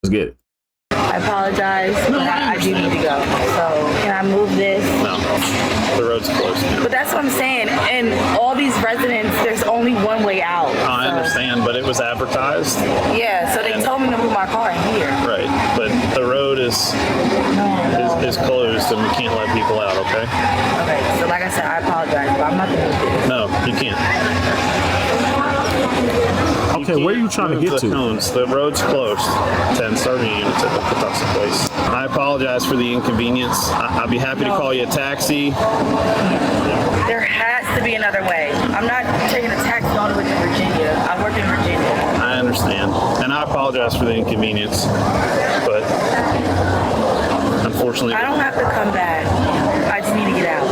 Let's get it. I apologize, but I do need to go. So can I move this? No, the road's closed. But that's what I'm saying. And all these residents, there's only one way out. I understand, but it was advertised. Yeah, so they told me to move my car in here. Right, but the road is closed and we can't let people out, okay? Okay, so like I said, I apologize, but I'm not going to move this. No, you can't. Okay, where are you trying to get to? Cones. The road's closed. 10 serving units at the Patuxent Place. I apologize for the inconvenience. I'd be happy to call you a taxi. There has to be another way. I'm not taking a taxi all the way to Virginia. I work in Virginia. I understand. And I apologize for the inconvenience. But unfortunately, I don't have to come back. I just need to get out.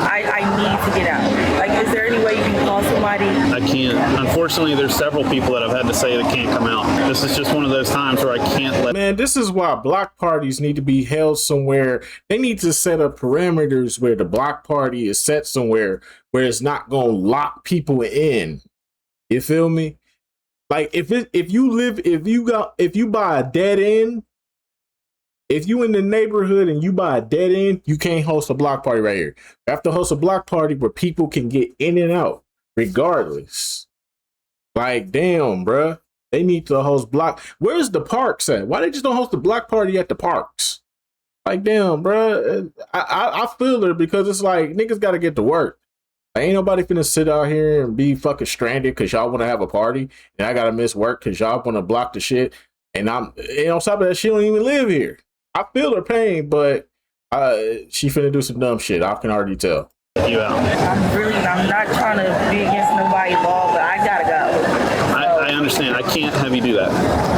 I need to get out. Like, is there any way you can call somebody? I can't. Unfortunately, there's several people that I've had to say they can't come out. This is just one of those times where I can't let. Man, this is why block parties need to be held somewhere. They need to set up parameters where the block party is set somewhere where it's not going to lock people in. You feel me? Like if you buy a dead end, if you in the neighborhood and you buy a dead end, you can't host a block party right here. You have to host a block party where people can get in and out regardless. Like, damn, bruh. They need to host block. Where's the parks at? Why they just don't host the block party at the parks? Like, damn, bruh. I feel it because it's like niggas got to get to work. Ain't nobody finna sit out here and be fucking stranded because y'all want to have a party and I gotta miss work because y'all want to block the shit. And on top of that, she don't even live here. I feel her pain, but she finna do some dumb shit. I can already tell. You out. I'm not trying to be against nobody's law, but I gotta go. I understand. I can't have you do that.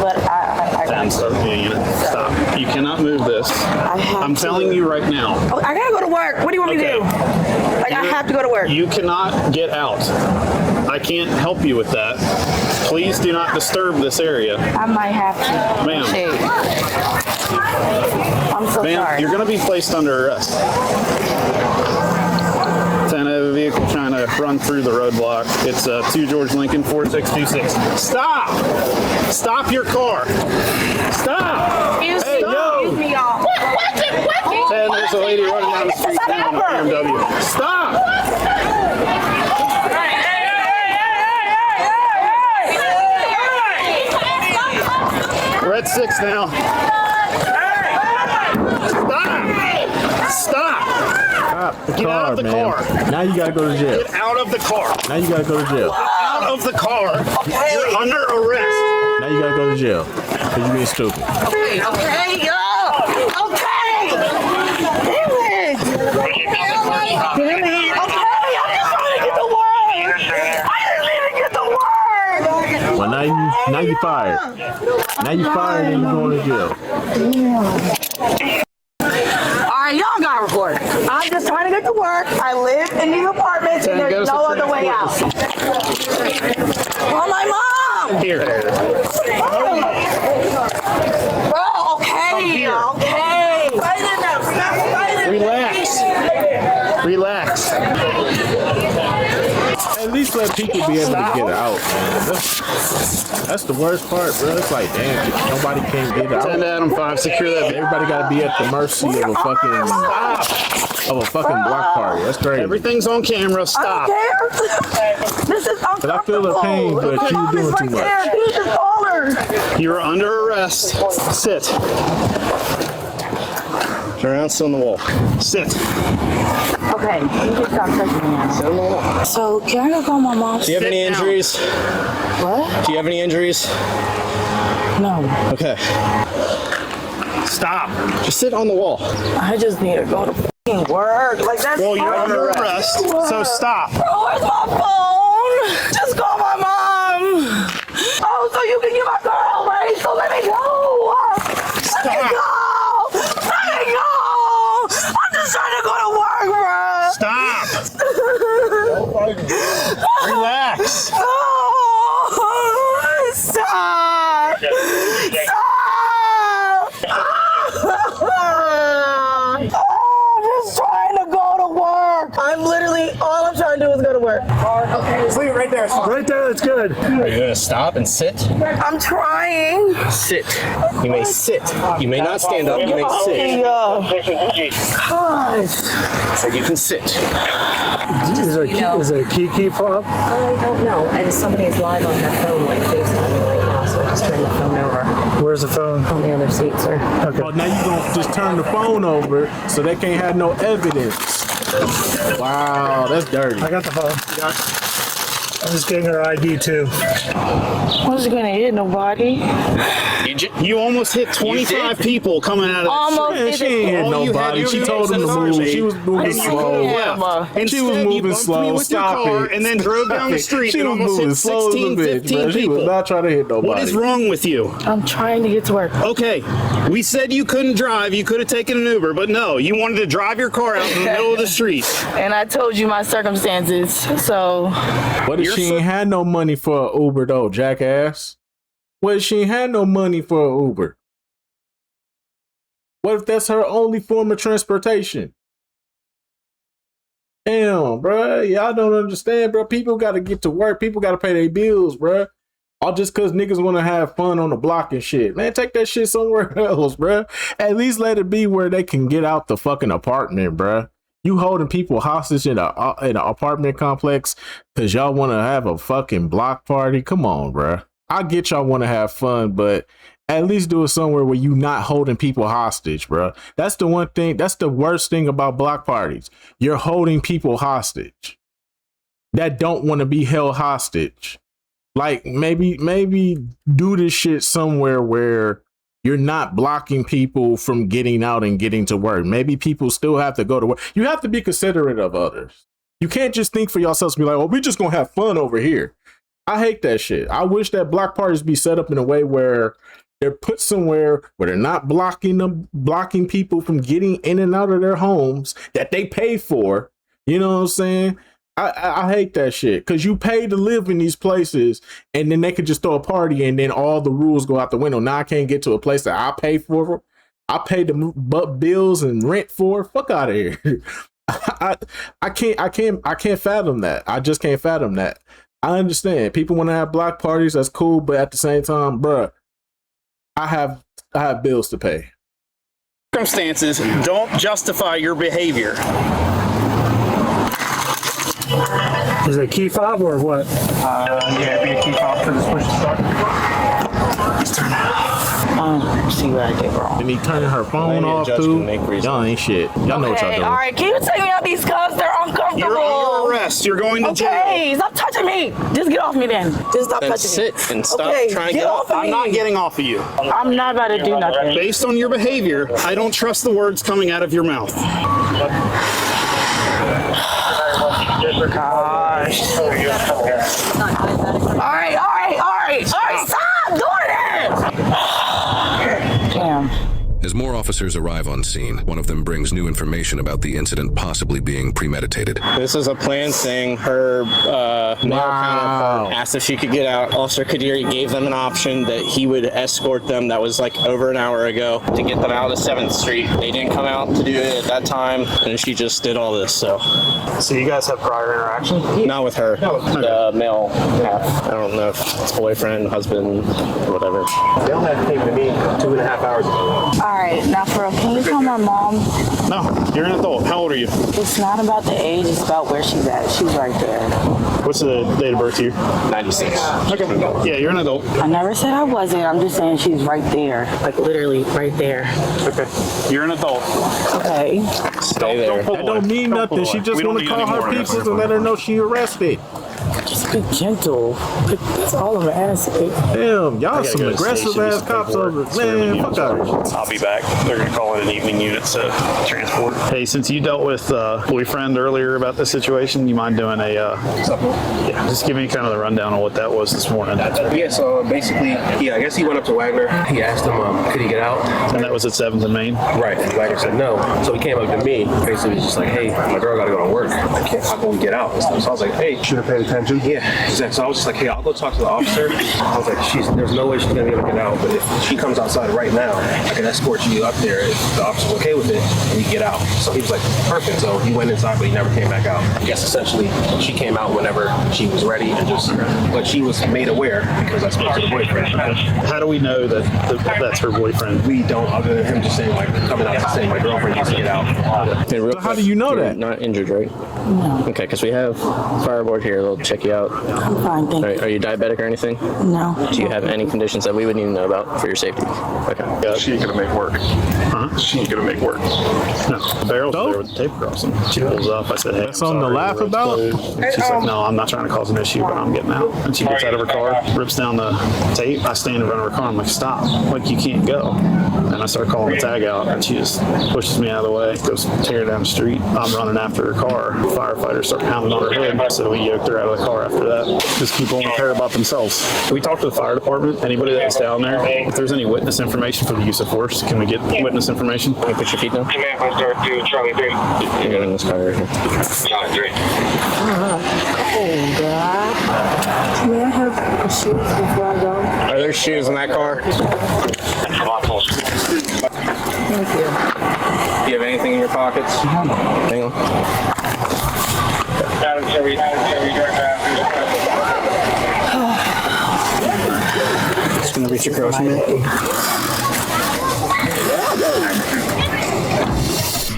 But I gotta Stop. You cannot move this. I'm telling you right now. Oh, I gotta go to work. What do you want me to do? Like, I have to go to work. You cannot get out. I can't help you with that. Please do not disturb this area. I might have to. Ma'am. I'm so sorry. You're going to be placed under arrest. 10 of a vehicle trying to run through the roadblock. It's 2 George Lincoln 4626. Stop! Stop your car! Stop! Hey, yo! Excuse me, y'all. What? 10, there's a lady running down the street now in a BMW. Stop! We're at 6 now. Stop! Get out of the car. Now you gotta go to jail. Get out of the car. Now you gotta go to jail. Get out of the car. You're under arrest. Now you gotta go to jail because you being stupid. Okay, yo. Okay. Damn it. Okay, I'm just trying to get to work. I didn't even get to work. Well, now you fired. Now you fired and you going to jail. Alright, y'all got to record. I'm just trying to get to work. I live in these apartments and there's no other way out. Oh, my mom! Here. Bro, okay. Relax. At least let people be able to get out, man. That's the worst part, bro. It's like, damn, nobody can get out. 10 Adam 5, secure that. Everybody gotta be at the mercy of a fucking block party. That's crazy. Everything's on camera. Stop. I don't care. This is uncomfortable. But I feel the pain, but you doing too much. He's just taller. You're under arrest. Sit. Turn around, sit on the wall. Sit. Okay, you can stop touching me now. Sit on the wall. So, can I go call my mom? Do you have any injuries? What? Do you have any injuries? No. Okay. Stop. Just sit on the wall. I just need to go to fucking work. Like, that's Well, you're under arrest, so stop. Bro, where's my phone? Just call my mom. Oh, so you can get my car away, so let me go. Let me go. Let me go. I'm just trying to go to work, bro. Stop. Relax. Oh, stop. I'm just trying to go to work. All I'm trying to do is go to work. Okay. Just leave it right there. Right there, that's good. Are you gonna stop and sit? I'm trying. Sit. You may sit. You may not stand up. You may sit. Gosh. So you can sit. Is there a key fob? I don't know. And somebody is live on their phone, like FaceTiming right now, so I just turned the phone over. Where's the phone? On the other seat, sir. Okay. Oh, now you gonna just turn the phone over so they can't have no evidence. Wow, that's dirty. I got the phone. I'm just getting her ID too. Wasn't gonna hit nobody. You almost hit 25 people coming out of the Almost Man, hit she ain't hit All you had nobody. to She do told was him to start move. me. She was moving And you slow. left. She was Instead, you moving bumped slow. me with your Stop car it. and then drove down the street She and was almost moving hit slow as a 16, bitch, 15 bro. She was people. not trying to hit nobody. What is wrong with you? I'm trying to get to work. Okay, we said you couldn't drive. You could have taken an Uber, but no, you wanted to drive your car out in the middle of the street. And I told you my circumstances. So What if You're she so- ain't had no money for an Uber though, jackass? What if she ain't had no money for an Uber? What if that's her only form of transportation? Damn, bruh. Y'all don't understand, bro. People got to get to work. People got to pay their bills, bruh. All just because niggas want to have fun on the block and shit. Man, take that shit somewhere else, bruh. At least let it be where they can get out the fucking apartment, bruh. You holding people hostage in an apartment complex because y'all want to have a fucking block party? Come on, bruh. I get y'all want to have fun, but at least do it somewhere where you not holding people hostage, bruh. That's the one thing. That's the worst thing about block parties. You're holding people hostage that don't want to be held hostage. Like maybe do this shit somewhere where you're not blocking people from getting out and getting to work. Maybe people still have to go to work. You have to be considerate of others. You can't just think for yourselves and be like, "Oh, we just gonna have fun over here." I hate that shit. I wish that block parties be set up in a way where they're put somewhere where they're not blocking people from getting in and out of their homes that they pay for. You know what I'm saying? I hate that shit because you pay to live in these places and then they could just throw a party and then all the rules go out the window. Now I can't get to a place that I pay for. I pay the bills and rent for. Fuck out of here. I can't fathom that. I just can't fathom that. I understand people want to have block parties. That's cool, but at the same time, bruh, I have bills to pay. Circumstances don't justify your behavior. Is it a key fob or what? Yeah, be a key fob for this push to start. see what I did wrong. And he turning her phone off too. Y'all ain't shit. Y'all know what y'all Okay, doing. all right. Can you take me out these cuffs? They're uncomfortable. You're under arrest. You're going to jail. Okay, stop touching me. Just get off me then. Just stop Then touching sit me. and stop Okay, trying to get get off off. of me. I'm not getting off of you. I'm not about to do nothing. Based on your behavior, I don't trust the words coming out of your mouth. Gosh. All right. Stop doing it. Damn. As more officers arrive on scene, one of them brings new information about the incident possibly being premeditated. This is a planned thing. Her male counterpart asked if she could get out. Officer Kadiri gave them an option that he would escort them. That was like over an hour ago to get them out of 7th Street. They didn't come out to do it at that time, and she just did all this. So you guys have prior interaction? not with her. The male half. I don't know if it's boyfriend, husband, whatever. They don't have came to me 2.5 hours ago. All right, now for real, can you call my mom? No, you're an adult. How old are you? It's not about the age, it's about where she's at. She's right there. What's the date of birth to you? 96. Okay. Yeah, you're an adult. I never said I wasn't. I'm just saying she's right there. Like literally right there. Okay. You're an adult. Okay. Stay there. That don't mean nothing. She just want to call her people to let her know she arrested. Just be gentle. Like, that's all I'm asking. Damn, y'all some go to aggressive station, ass cops over. Man, fuck out of here. I'll be back. They're going to call in an evening unit to transport. Hey, since you dealt with boyfriend earlier about this situation, you mind doing a just give me kind of the rundown on what that was this morning. Yeah, so basically, I guess he went up to Wagner. He asked him, could he get out? And that was at 7th and Main. Right, and Wagner said no. So he came up to me. Basically, was just like, hey, my girl got to go to work. How can we get out? So I was like, hey, should have paid attention. Yeah, Yeah, exactly. So I was just like, hey, I'll go talk to the officer. I was like, there's no way she's gonna be able to get out. But if she comes outside right now, I can escort you up there if the officer's okay with it, and you get out. So he was like, perfect. So he went inside, but he never came back out. I guess essentially she came out whenever she was ready, and but she was made aware because I spoke to the boyfriend. How do we know that that's her boyfriend? We don't, other than him just saying like coming out and saying my girlfriend needs to get out. How do you know that? Not injured, right? No. Okay, because we have Fireboard here. They'll check you out. I'm fine, thank you. Are you diabetic or anything? No. Do you have any conditions that we would need to know about for your safety? Okay. Yeah, she ain't gonna make work. Huh? She ain't gonna make work. No. The barrel's there with the tape across them. She pulls up. I said, hey, that's something to laugh about? She's like, no, I'm not trying to cause an issue, but I'm getting out. And she gets out of her car, rips down the tape. I stand in front of her car. I'm like, stop. Like, you can't go. And I start calling the tag out, and she just pushes me out of the way, goes tearing down the street. I'm running after her car. Firefighters start pounding on her hood, so we yoked her out of the car after that. Because people only care about themselves. Can we talk to the fire department? Anybody that's down there, if there's any witness information for the use of force, can we get witness information? Can you put your feet down? Command Post to Charlie 3. You're getting this car right here. Charlie 3. May I have shoes before I go? Are there shoes in that car? Thank you. Do you have anything in your pockets? Hang on. Just gonna reach across me.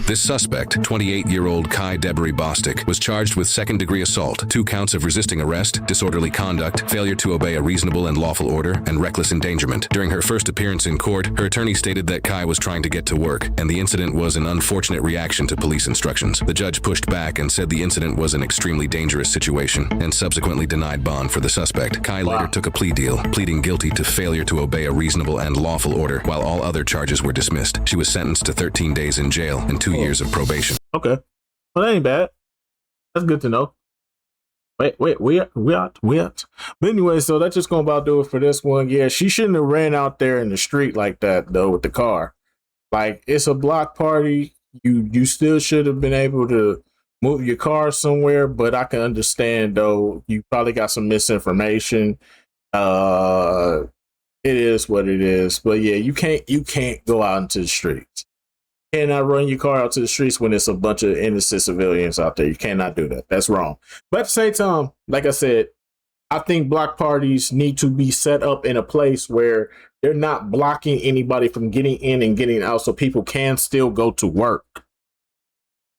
This suspect, 28-year-old Kai Debry Bostic, was charged with second-degree assault, 2 counts of resisting arrest, disorderly conduct, failure to obey a reasonable and lawful order, and reckless endangerment. During her first appearance in court, her attorney stated that Kai was trying to get to work, and the incident was an unfortunate reaction to police instructions. The judge pushed back and said the incident was an extremely dangerous situation, and subsequently denied bond for the suspect. Kai later took a plea deal, pleading guilty to failure to obey a reasonable and lawful order, while all other charges were dismissed. She was sentenced to 13 days in jail and 2 years of probation. Okay. Well, that ain't bad. That's good to know. Wait, we out. But anyway, so that's just gonna about do it for this one. Yeah, she shouldn't have ran out there in the street like that though with the car. Like, it's a block party. You still should have been able to move your car somewhere, but I can understand though, you probably got some misinformation. It is what it is. But yeah, you can't go out into the streets. You cannot run your car out to the streets when it's a bunch of innocent civilians out there. You cannot do that. That's wrong. But at the same time, like I said, I think block parties need to be set up in a place where they're not blocking anybody from getting in and getting out so people can still go to work.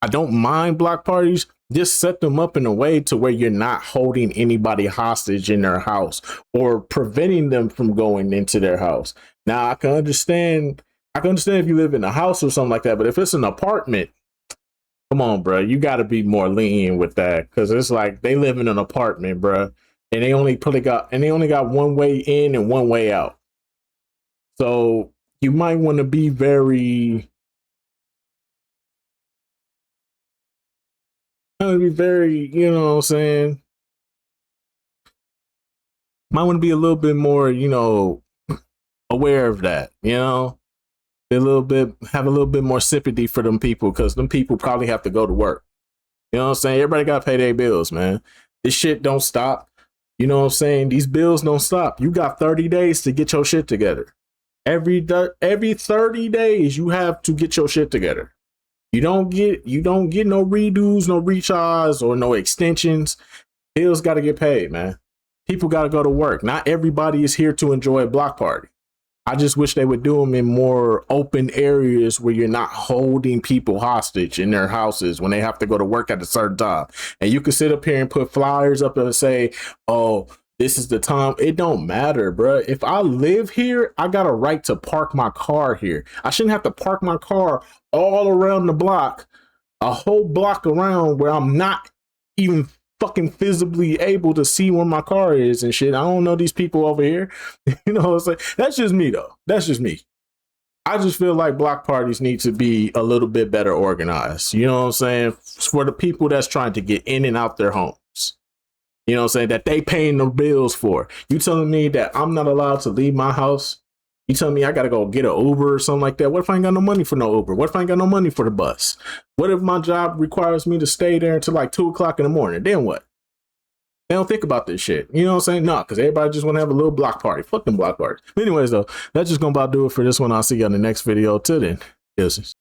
I don't mind block parties. Just set them up in a way to where you're not holding anybody hostage in their house or preventing them from going into their house. Now, I can understand if you live in a house or something like that, but if it's an apartment, come on, bro, you got to be more lenient with that, because it's like they live in an apartment, bro, and they only got one way in and one way out. So you might want to be very, you know what I'm saying? Might want to be a little bit more, aware of that, have a little bit more sympathy for them people, because them people probably have to go to work. You know what I'm saying? Everybody got to pay their bills, man. This shit don't stop. You know what I'm saying? These bills don't stop. You got 30 days to get your shit together. Every 30 days you have to get your shit together. You don't get no redos, no recharges, or no extensions. Bills got to get paid, man. People got to go to work. Not everybody is here to enjoy a block party. I just wish they would do them in more open areas where you're not holding people hostage in their houses when they have to go to work at a certain time. And you can sit up here and put flyers up and say, oh, this is the time. It don't matter, bro. If I live here, I got a right to park my car here. I shouldn't have to park my car all around the block, a whole block around, where I'm not even fucking physically able to see where my car is and shit. I don't know these people over here. It's like, that's just me though. That's just me. I just feel like block parties need to be a little bit better organized. You know what I'm saying? For the people that's trying to get in and out their homes. You know what I'm saying? That they paying the bills for. You telling me that I'm not allowed to leave my house? You telling me I got to go get an Uber or something like that? What if I ain't got no money for no Uber? What if I ain't got no money for the bus? What if my job requires me to stay there until like 2 o'clock in the morning? Then what? They don't think about this shit. You know what I'm saying? No, because everybody just want to have a little block party. Fuck them block parties. But anyways, though, that's just going to about do it for this one. I'll see you on the next video. Till then, kisses.